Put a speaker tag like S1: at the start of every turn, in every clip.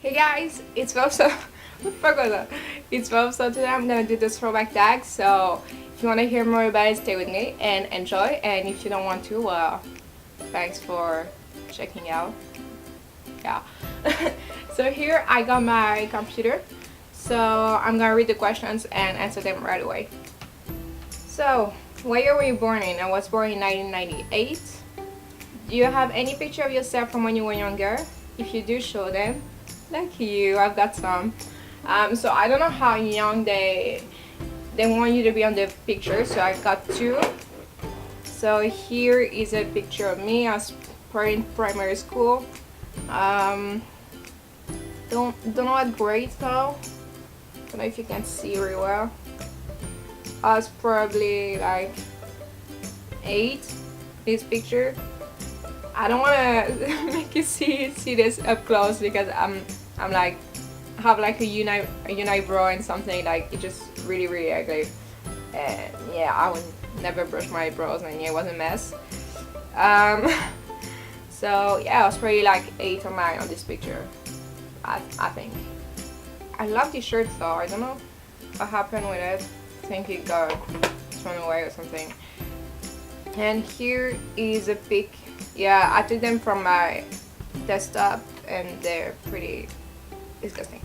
S1: Hey guys, it's Fauve. So what the fuck was that? It's Fauve. So today I'm gonna do this throwback tag. So if you want to hear more about it, stay with me and enjoy. And if you don't want to, well, thanks for checking out. Yeah. So here I got my computer. So I'm gonna read the questions and answer them right away. So, what year were you born in? I was born in 1998. Do you have any picture of yourself from when you were younger? If you do, show them. Lucky you, I've got some. So I don't know how young they want you to be on the picture, so I got two. So here is a picture of me. I was probably in primary school. Don't know what grade though. Don't know if you can see very well. I was probably like 8. This picture. I don't want to make you see this up close because I'm like have like a unibrow and something, like it's just really ugly. And yeah, I would never brush my brows and yeah, it was a mess. So yeah, I was probably like 8 or 9 on this picture. I think. I love this shirt though. I don't know what happened with it. I think it got thrown away or something. And here is a pic. Yeah, I took them from my desktop and they're pretty disgusting.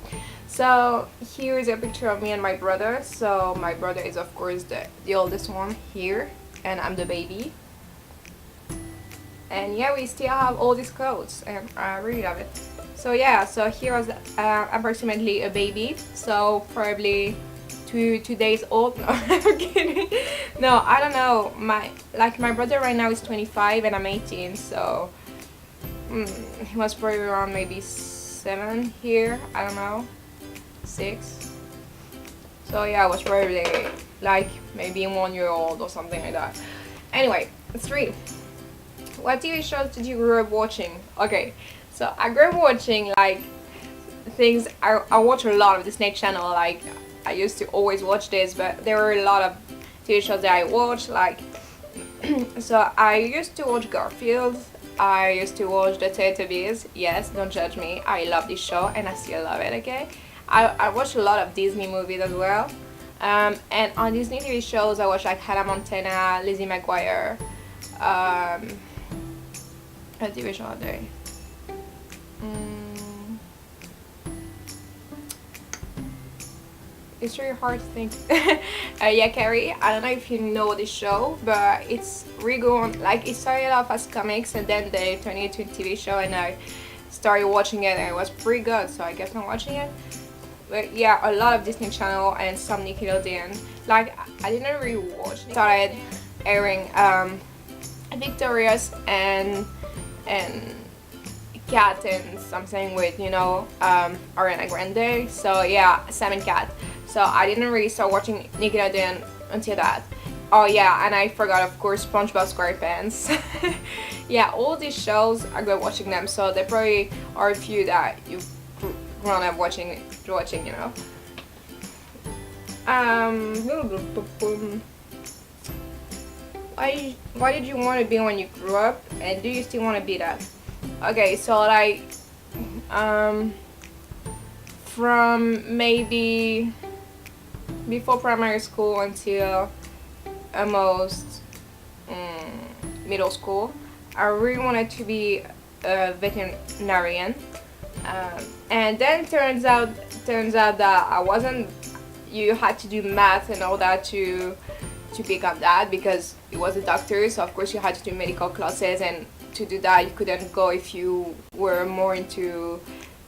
S1: So here is a picture of me and my brother. So my brother is of course the oldest one here and I'm the baby. And yeah, we still have all these clothes and I really love it. So yeah, so here was approximately a baby. So probably two days old. No, I'm kidding. No, I don't know. My brother right now is 25 and I'm 18, so he was probably around maybe 7 here. I don't know, 6. So yeah, I was probably like maybe 1 year old or something like that. Anyway, 3. What TV shows did you grow up watching? Okay, so I grew up watching like things. I watch a lot of Disney Channel. Like I used to always watch this, but there were a lot of TV shows that I watched, like so I used to watch Garfield. I used to watch the Teletubbies. Yes, don't judge me, I love this show and I still love it. Okay, I watched a lot of Disney movies as well, and on Disney TV shows I watched like Hannah Montana, Lizzie McGuire. What TV show are they? It's really hard to think. Yeah, Carrie. I don't know if you know this show, but it's really good. Like it started off as comics and then they turned it into a TV show, and I started watching it and it was pretty good, so I kept on watching it. But yeah, a lot of Disney Channel and some Nickelodeon. Like I didn't really watch. Started airing Victorious and Cat and something with, you know, Ariana Grande. So yeah, Sam and Cat. So I didn't really start watching Nickelodeon until that. Oh yeah, and I forgot of course SpongeBob SquarePants. Yeah, all these shows I grew up watching them, so there probably are a few that you've grown up watching, you know. Why did you want to be when you grew up, and do you still want to be that? Okay, so like from maybe before primary school until almost middle school, I really wanted to be a veterinarian, and then turns out that I wasn't. You had to do math and all that to become that, because it was a doctor, so of course you had to do medical classes, and to do that you couldn't go if you were more into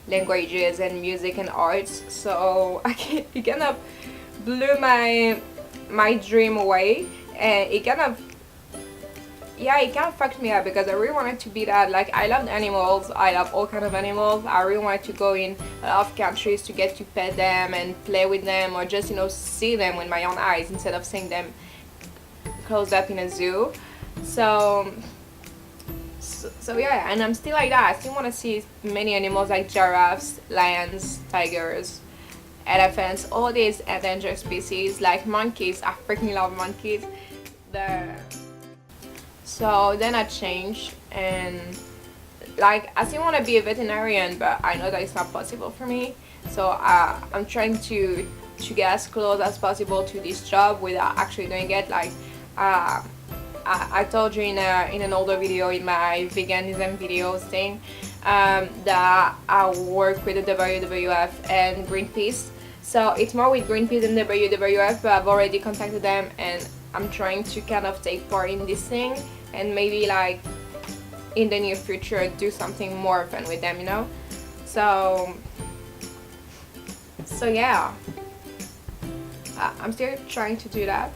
S1: languages and music and arts. So it kind of blew my dream away, and it kind of fucked me up because I really wanted to be that. Like I loved animals, I love all kinds of animals. I really wanted to go in a lot of countries to get to pet them and play with them, or just, you know, see them with my own eyes instead of seeing them closed up in a zoo. So yeah, and I'm still like that. I still want to see many animals like giraffes, lions, tigers, elephants, all these endangered species, like monkeys. I freaking love monkeys. So then I changed and like I still want to be a veterinarian, but I know that it's not possible for me. So I'm trying to get as close as possible to this job without actually doing it. Like I told you in an older video, in my veganism videos thing, that I work with the WWF and Greenpeace. So it's more with Greenpeace and WWF, but I've already contacted them and I'm trying to kind of take part in this thing and maybe like in the near future do something more fun with them, you know? So yeah, I'm still trying to do that.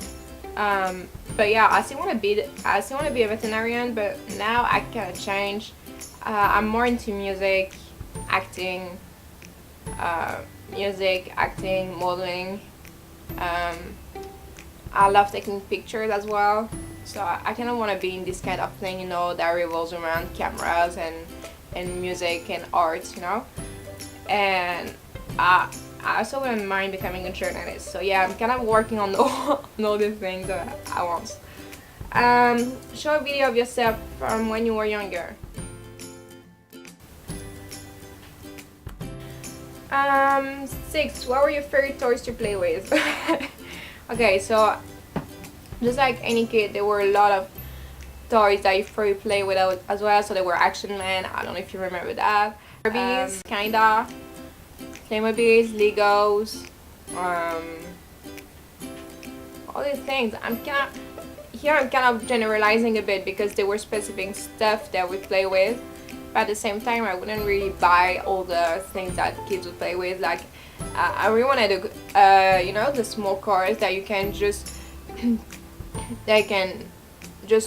S1: But yeah, I still want to be a veterinarian, but now I kind of change. I'm more into music, acting, modeling. I love taking pictures as well, so I kind of want to be in this kind of thing, you know, that revolves around cameras and music and art, you know. And I also wouldn't mind becoming a journalist. So yeah, I'm kind of working on all these things that I want. Show a video of yourself from when you were younger. 6. What were your favorite toys to play with? Okay, so just like any kid, there were a lot of toys that you probably play with as well. So there were Action Man. I don't know if you remember that. Barbies, kinda. Playmobiles, Legos, all these things. I'm kind of generalizing a bit because there were specific stuff that we play with, but at the same time I wouldn't really buy all the things that kids would play with. Like I really wanted you know, the small cars that you can just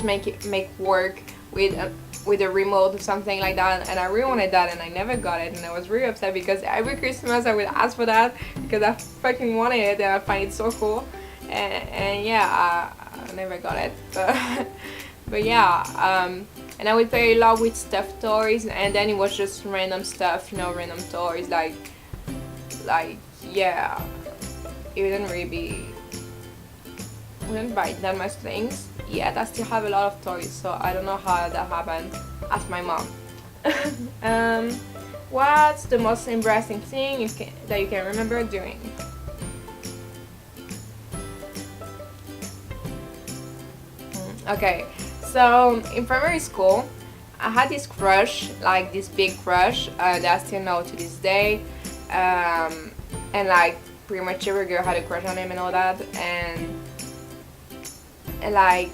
S1: make work with a remote or something like that, and I really wanted that and I never got it, and I was really upset because every Christmas I would ask for that because I fucking wanted it and I find it so cool, and yeah, I never got it, but yeah, and I would play a lot with stuffed toys, and then it was just random stuff, you know, random toys, like yeah, it wouldn't buy that much things. Yet I still have a lot of toys, so I don't know how that happened. Ask my mom. What's the most embarrassing thing that you can remember doing? Okay, so in primary school, I had this crush, like this big crush that I still know to this day, and like pretty much every girl had a crush on him and all that, and like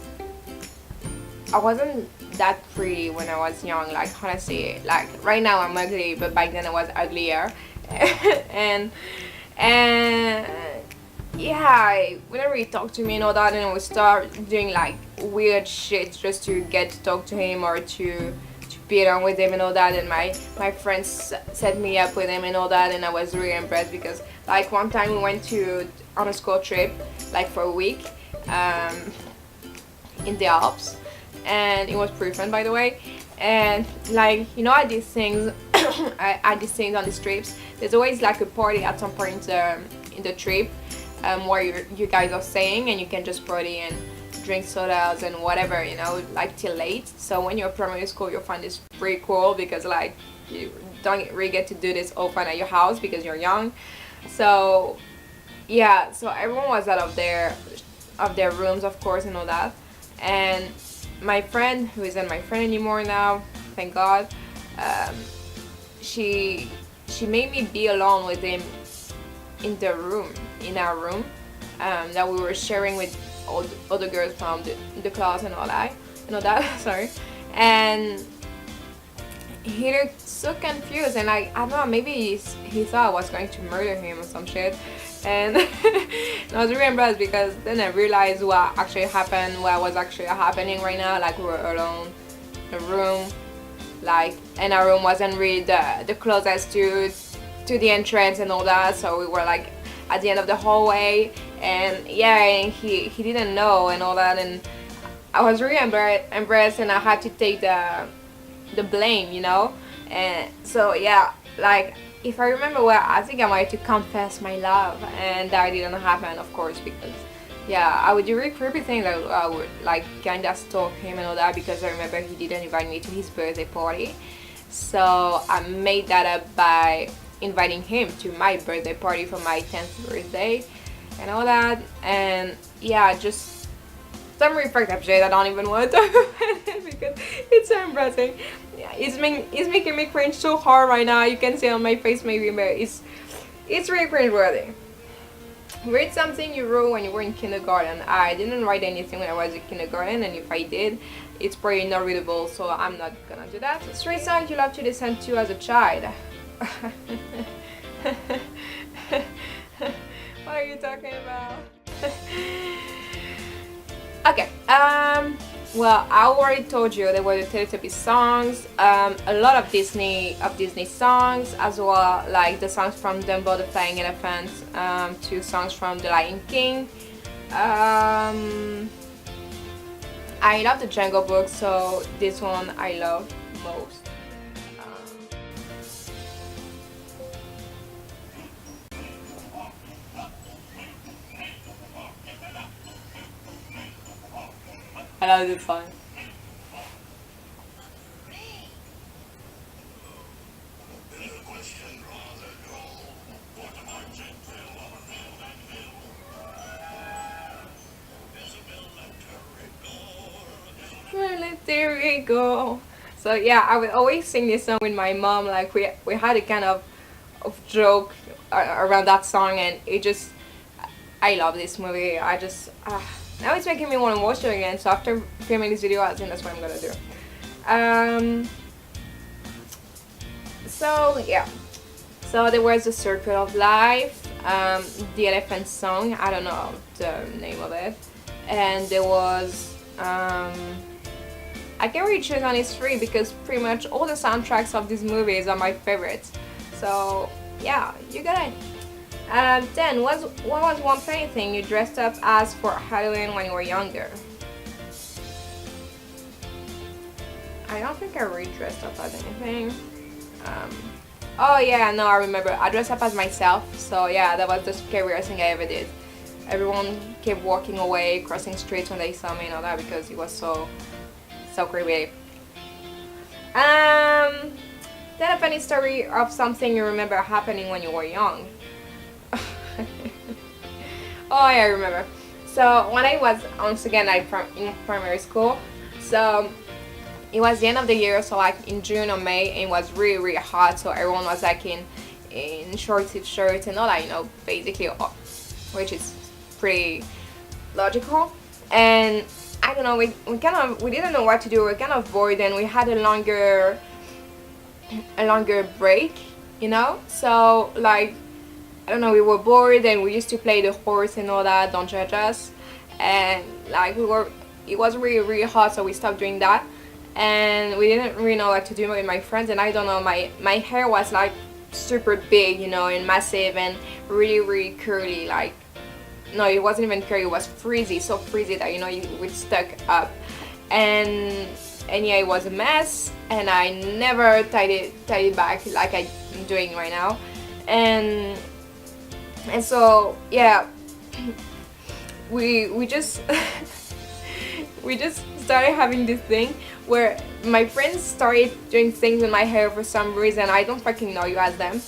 S1: I wasn't that pretty when I was young, like honestly, like right now I'm ugly, but back then I was uglier. and yeah, I wouldn't really talk to me and all that, and I would start doing like weird shit just to get to talk to him or to be around with him and all that, and my friends set me up with him and all that, and I was really impressed because like one time we went on a school trip like for a week, in the Alps, and it was pretty fun, by the way. And like, you know, at these things at these things on these trips, there's always like a party at some point in the trip, where you guys are staying, and you can just party and drink sodas and whatever, you know, like till late. So when you're primary school, you'll find this pretty cool because like you don't really get to do this often at your house because you're young. So yeah, so everyone was out of their rooms, of course, and all that. And my friend, who isn't my friend anymore now, thank God, she made me be alone with him in our room, that we were sharing with all the other girls from the class and all that, sorry. And he looked so confused, and I don't know, maybe he thought I was going to murder him or some shit. And I was really embarrassed because then I realized what actually happened, what was actually happening right now. Like we were alone in a room, like, and our room wasn't really the closest to the entrance and all that, so we were like at the end of the hallway, and yeah, and he didn't know and all that, and I was really embarrassed, and I had to take the blame, you know. And so yeah, like, if I remember well, I think I wanted to confess my love, and that didn't happen, of course, because yeah, I would do really creepy things. I would like kinda stalk him and all that, because I remember he didn't invite me to his birthday party. so I made that up by inviting him to my birthday party for my 10th birthday and all that. And yeah, just some reflect shit I don't even want to talk about it because it's so embarrassing. Yeah, it's making me cringe so hard right now. You can see on my face maybe, but it's really cringe worthy. Read something you wrote when you were in kindergarten. I didn't write anything when I was in kindergarten, and if I did, it's probably not readable, so I'm not gonna do that. 3 songs you love to listen to as a child. What are you talking about? Okay, well, I already told you there were the Teletubbies songs, a lot of Disney songs, as well, like the songs from Dumbo the Flying Elephant, 2 songs from The Lion King. I love the Jungle Book, so this one I love most. I love this song. There we go. So yeah, I would always sing this song with my mom. Like we had a kind of joke around that song, and it just, I love this movie. I just now it's making me want to watch it again. So after filming this video, I think that's what I'm gonna do. So yeah, so there was the Circle of Life, the Elephant Song. I don't know the name of it, and there was I can really choose on these 3 because pretty much all the soundtracks of these movies are my favorites. So yeah, you got it. Then, what was one funny thing you dressed up as for Halloween when you were younger? I don't think I really dressed up as anything. Oh yeah, no, I remember. I dressed up as myself. So yeah, that was the scariest thing I ever did. Everyone kept walking away, crossing streets when they saw me and all that because it was so creepy. Then a funny story of something you remember happening when you were young. Oh yeah, I remember. So when I was, once again, in primary school, so it was the end of the year, so like in June or May, and it was really hot, so everyone was like in short t-shirts and all that, you know, basically, which is pretty logical. And I don't know, we didn't know what to do. We were kind of bored, and we had a longer break, you know. So like, I don't know, we were bored, and we used to play the horse and all that. Don't judge us. And like it was really hot, so we stopped doing that, and we didn't really know what to do with my friends. And I don't know, my hair was like super big, you know, and massive, and really curly, like. No, it wasn't even curly, it was frizzy, so frizzy that, you know, you would stuck up. And yeah, it was a mess, and I never tied it back like I'm doing right now. And so yeah, we just we just started having this thing where my friends started doing things with my hair for some reason. I don't fucking know, you ask them.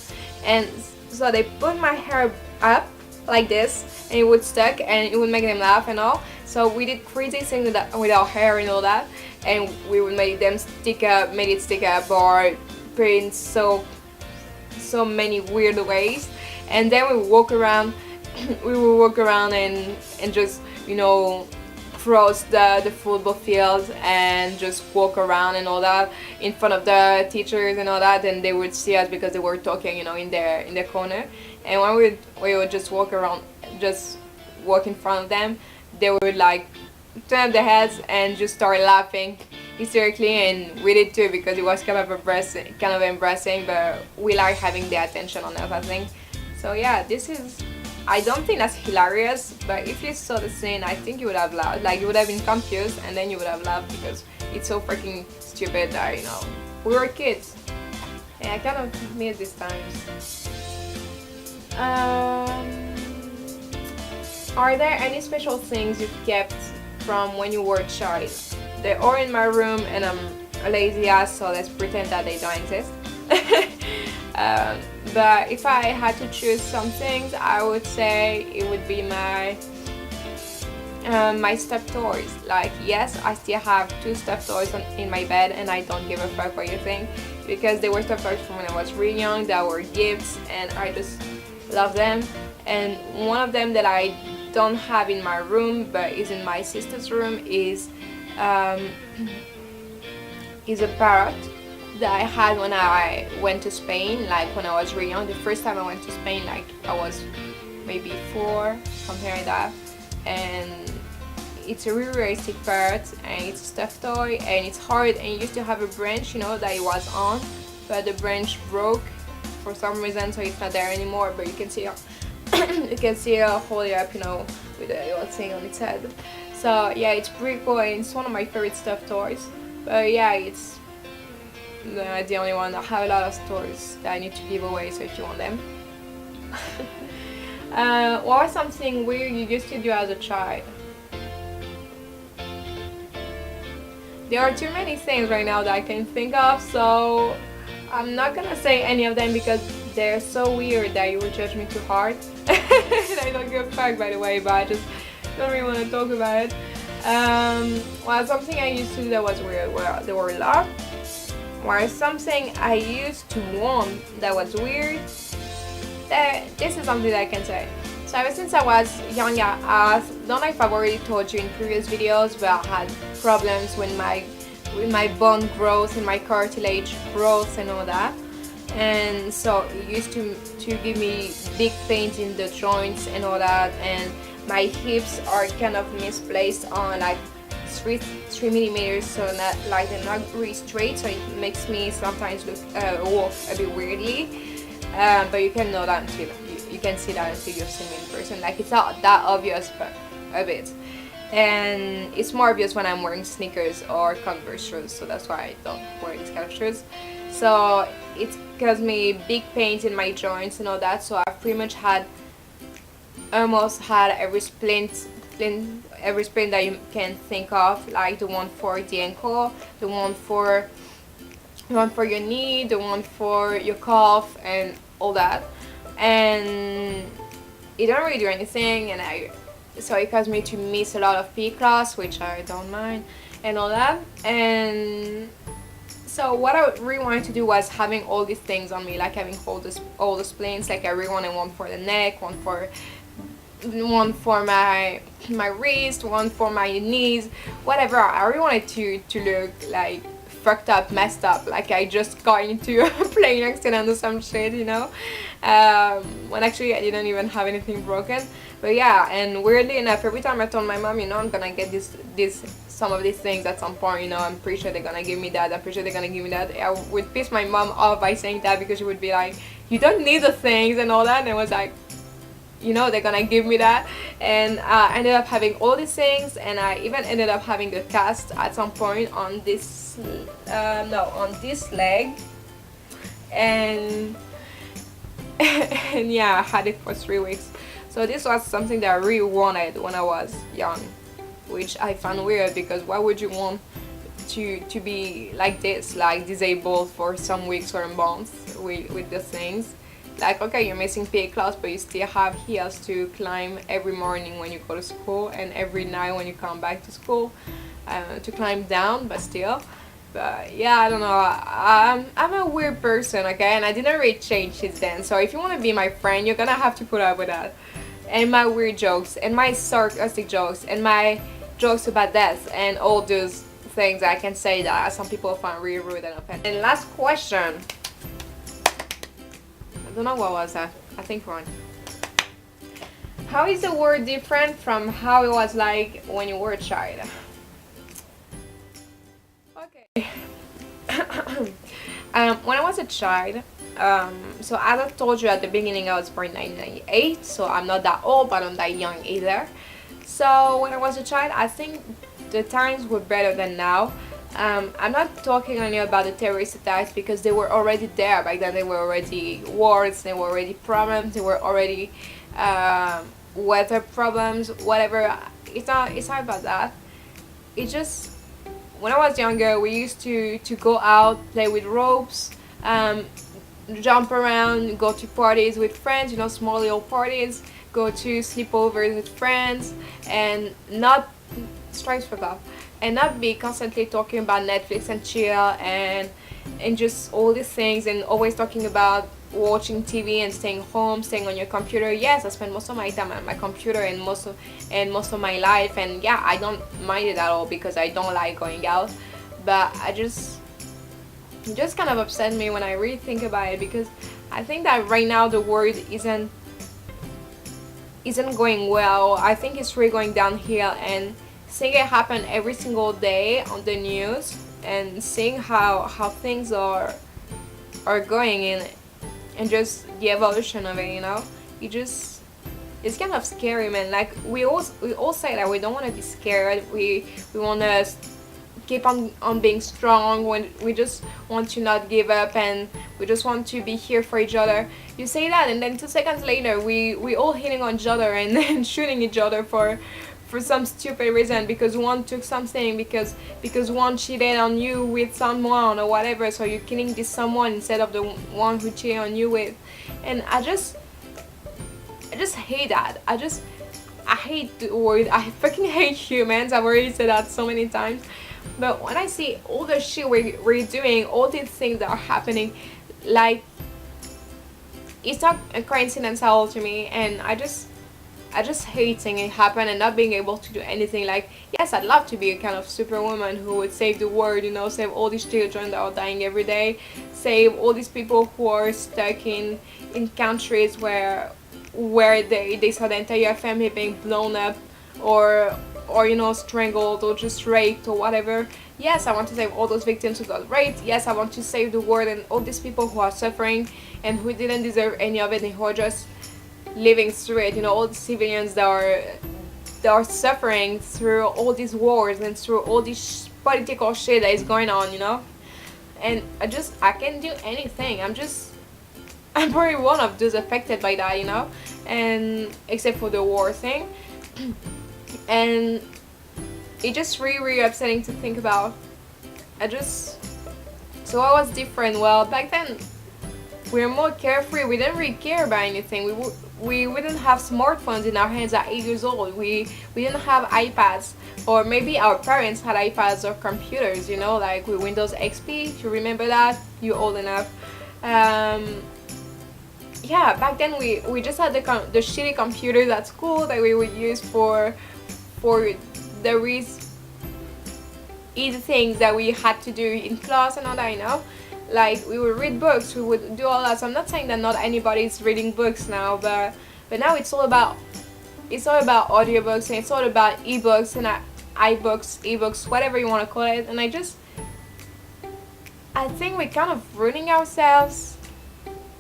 S1: And so they put my hair up like this, and it would stuck, and it would make them laugh and all. So we did crazy things with our hair and all that, and we would make it stick up, or put it in so many weird ways. And then we would walk around and just, you know, cross the football field and just walk around and all that in front of the teachers and all that, and they would see us because they were talking, you know, in the corner. And when we would just walk around, just walk in front of them, they would like turn up their heads and just start laughing hysterically, and we did too because it was kind of embarrassing, but we like having the attention on us, I think. So yeah, this is, I don't think that's hilarious, but if you saw the scene, I think you would have laughed. Like, you would have been confused, and then you would have laughed because it's so freaking stupid that, you know, we were kids. And I kind of miss these times. Are there any special things you've kept from when you were a child? They're all in my room, and lazy ass, so let's pretend that they don't exist. But if I had to choose some things, I would say it would be my stuffed toys. Like, yes, I still have 2 stuffed toys in my bed, and I don't give a fuck what you think, because they were stuffed toys from when I was really young, that were gifts, and I just love them. And one of them that I don't have in my room but is in my sister's room is a parrot that I had when I went to Spain, like when I was really young. The first time I went to Spain, like I was maybe 4, something like that. And it's a really realistic parrot, and it's a stuffed toy, and it's hard, and it used to have a branch, you know, that it was on, but the branch broke for some reason, so it's not there anymore. But you can see you can see it hold it up, you know, with a little thing on its head. So yeah, it's pretty cool, and it's one of my favorite stuffed toys. But yeah, it's the only one. I have a lot of toys that I need to give away, so if you want them. What was something weird you used to do as a child? There are too many things right now that I can think of, so I'm not gonna say any of them because they're so weird that you will judge me too hard. And I don't give a fuck, by the way, but I just don't really want to talk about it. Well, something I used to do that was weird, well, there were a lot. Well, something I used to want that was weird, this is something that I can say. So ever since I was young, I don't know if I've already told you in previous videos, but I had problems with my bone growth and my cartilage growth and all that. And so it used to give me big pains in the joints and all that, and my hips are kind of misplaced on like 3 millimeters, so not like they're not really straight, so it makes me sometimes look walk a bit weirdly. But you can know that until you can see that until you've seen me in person. Like, it's not that obvious, but a bit. And it's more obvious when I'm wearing sneakers or Converse shoes, so that's why I don't wear these kind of shoes. So it caused me big pains in my joints and all that. So I pretty much almost had every splint that you can think of, like the one for the ankle, the one for your knee, the one for your calf, and all that. And it don't really do anything, and so it caused me to miss a lot of PE class, which I don't mind, and all that. And so what I really wanted to do was having all these things on me, like having all the splints. Like I really wanted one for the neck, one for my wrist, one for my knees, whatever. I really wanted to look like fucked up, messed up, like I just got into a plane accident or some shit, you know, when actually I didn't even have anything broken. But yeah, and weirdly enough, every time I told my mom, you know, I'm gonna get some of these things at some point, you know, I'm pretty sure they're gonna give me that, I'm pretty sure they're gonna give me that, I would piss my mom off by saying that, because she would be like, you don't need the things and all that. And I was like, you know, they're gonna give me that. And I ended up having all these things, and I even ended up having a cast at some point on this on this leg, and and yeah, I had it for 3 weeks. So this was something that I really wanted when I was young, which I found weird, because why would you want to be like this, like disabled for some weeks or months with the things? Like, okay, you're missing PA class, but you still have heels to climb every morning when you go to school, and every night when you come back to school, to climb down, but still. But yeah, I don't know, I'm a weird person, okay, and I didn't really change since then. So if you want to be my friend, you're gonna have to put up with that, and my weird jokes, and my sarcastic jokes, and my jokes about death, and all those things I can say that some people find really rude and offensive. And last question, I don't know what was that, I think wrong. How is the word different from how it was like when you were a child? Okay. When I was a child, so as I told you at the beginning, I was born in 1998, so I'm not that old, but I'm that young either. So when I was a child, I think the times were better than now. I'm not talking only about the terrorist attacks, because they were already there back then. There were already wars, there were already problems, there were already weather problems, whatever. It's not about that. It's just when I was younger, we used to go out, play with ropes, jump around, go to parties with friends, you know, small little parties, go to sleepovers with friends, and not strikes for God, and not be constantly talking about Netflix and chill and just all these things, and always talking about watching TV and staying home, staying on your computer. Yes, I spend most of my time on my computer and most of my life, and yeah, I don't mind it at all because I don't like going out. But it just kind of upset me when I really think about it, because I think that right now the world isn't going well. I think it's really going downhill, and seeing it happen every single day on the news and seeing how things are going in, and just the evolution of it, you know, it's kind of scary, man. Like we all say that we don't want to be scared. We want to keep on being strong, when we just want to not give up, and we just want to be here for each other. You say that, and then 2 seconds later we all hitting on each other and then shooting each other for some stupid reason, because one took something, because one cheated on you with someone or whatever, so you're killing this someone instead of the one who cheated on you with. And I just hate that. I hate the word. I fucking hate humans. I've already said that so many times. But when I see all the shit we're doing, all these things that are happening, like, it's not a coincidence at all to me, and I just hate seeing it happen and not being able to do anything. Like, yes, I'd love to be a kind of superwoman who would save the world, you know, save all these children that are dying every day, save all these people who are stuck in countries where they saw the entire family being blown up, or you know, strangled or just raped or whatever. Yes, I want to save all those victims who got raped. Yes, I want to save the world and all these people who are suffering and who didn't deserve any of it and who are just living through it. You know, all the civilians that are suffering through all these wars and through all this political shit that is going on, you know. And I can't do anything. I'm probably one of those affected by that, you know, and except for the war thing. And it's just really, really upsetting to think about. So I was different. Well, back then we were more carefree. We didn't really care about anything. We didn't have smartphones in our hands at 8 years old. We didn't have iPads, or maybe our parents had iPads or computers, you know, like with Windows XP. If you remember that, you're old enough. Yeah, back then we just had the shitty computers at school that we would use for the easy things that we had to do in class and all that, you know. Like, we would read books, we would do all that. So I'm not saying that not anybody's reading books now, but now it's all about audiobooks, and it's all about ebooks and ebooks, whatever you want to call it. And I think we're kind of ruining ourselves.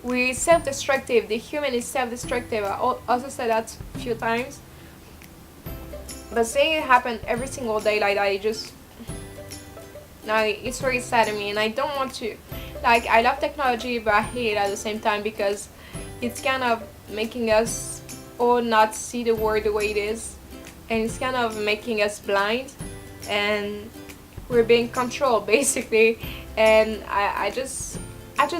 S1: We're self-destructive. The human is self-destructive. I also said that a few times. But seeing it happen every single day like that, it's very sad to me, and I don't want to. Like, I love technology, but I hate it at the same time, because it's kind of making us all not see the world the way it is, and it's kind of making us blind, and we're being controlled basically. And I just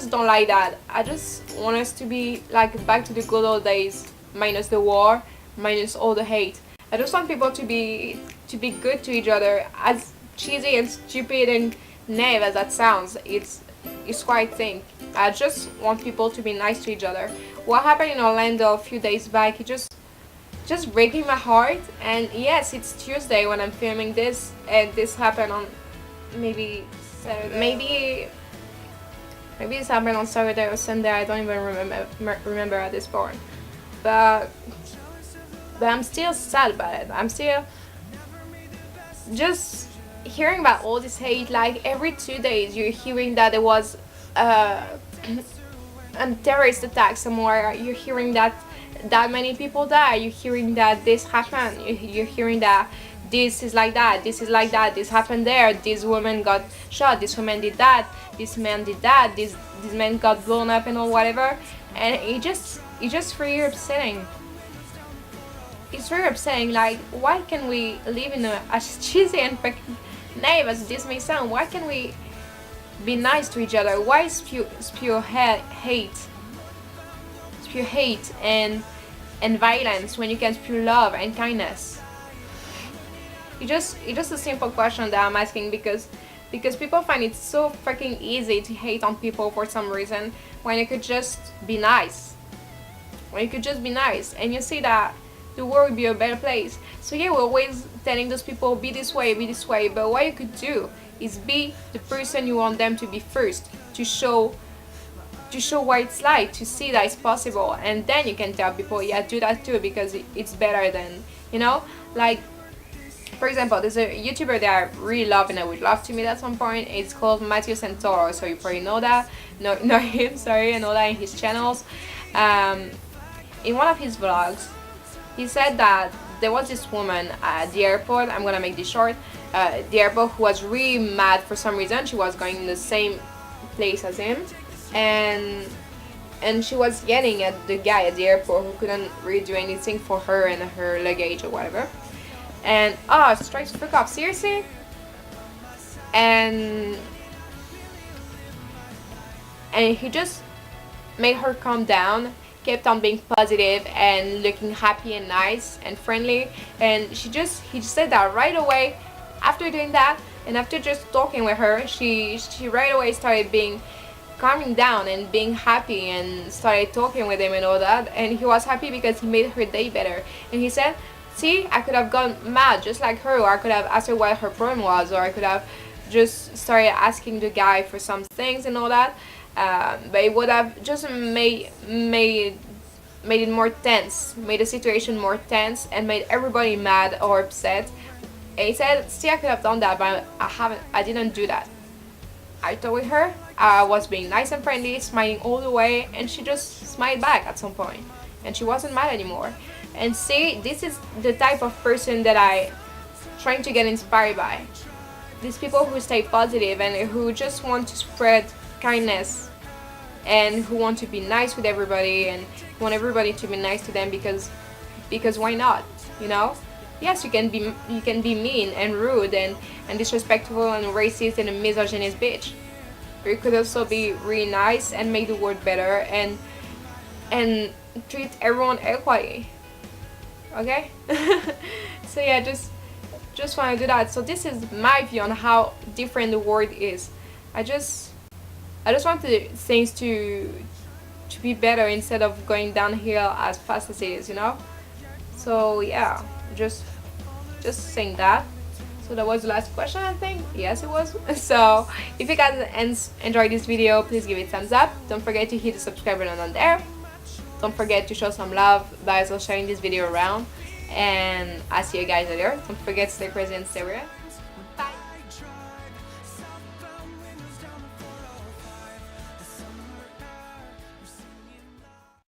S1: don't like that. I just want us to be like back to the good old days, minus the war, minus all the hate. I just want people to be good to each other. As cheesy and stupid and naive as that sounds, it's quite a thing. I just want people to be nice to each other. What happened in Orlando a few days back, it just breaking my heart. And yes, it's Tuesday when I'm filming this, and this happened on maybe Saturday. Maybe this happened on Saturday or Sunday. I don't even remember at this point. But I'm still sad about it. I'm still just hearing about all this hate. Like, every 2 days you're hearing that there was a terrorist attack somewhere. You're hearing that many people die. You're hearing that this happened. You're hearing that this is like that, this is like that, this happened there, this woman got shot, this woman did that, this man did that, this man got blown up and all whatever. And it just really upsetting. It's very upsetting. Like, why can we live in a, as cheesy and naive as this may sound, why can't we be nice to each other? Why spew hate and violence when you can spew love and kindness? It's just a simple question that I'm asking, because people find it so freaking easy to hate on people for some reason, when you could just be nice. When you could just be nice, and you see that the world would be a better place. So yeah, we're always telling those people, be this way, but what you could do is be the person you want them to be first, to show what it's like, to see that it's possible, and then you can tell people, yeah, do that too, because it's better than, you know. Like, for example, there's a YouTuber that I really love and I would love to meet at some point. It's called Matthew Santoro, so you probably know that. No, know him, sorry, I know that in his channels. In one of his vlogs, he said that there was this woman at the airport, I'm gonna make this short, the airport, who was really mad for some reason. She was going in the same place as him, and she was yelling at the guy at the airport who couldn't really do anything for her and her luggage or whatever. And strikes the fuck off, seriously? And he just made her calm down, kept on being positive and looking happy and nice and friendly, and he just said that right away. After doing that, and after just talking with her, she right away started being calming down and being happy, and started talking with him and all that, and he was happy because he made her day better. And he said, see, I could have gone mad just like her, or I could have asked her what her problem was, or I could have just started asking the guy for some things and all that, but it would have just made it more tense, made the situation more tense, and made everybody mad or upset. And he said, see, I could have done that, but I didn't do that. I talked with her, I was being nice and friendly, smiling all the way, and she just smiled back at some point, and she wasn't mad anymore. And see, this is the type of person that I trying to get inspired by. These people who stay positive and who just want to spread kindness, and who want to be nice with everybody, and want everybody to be nice to them, because why not, you know? Yes, you can be mean and rude and disrespectful and racist and a misogynist bitch. Or you could also be really nice and make the world better and treat everyone equally. Okay? So yeah, just want to do that. So this is my view on how different the world is. I just want things to be better instead of going downhill as fast as it is, you know? So yeah, just saying that. So that was the last question, I think. Yes, it was. So if you guys enjoyed this video, please give it a thumbs up. Don't forget to hit the subscribe button on there. Don't forget to show some love by also sharing this video around. And I'll see you guys later. Don't forget to stay crazy and stay real.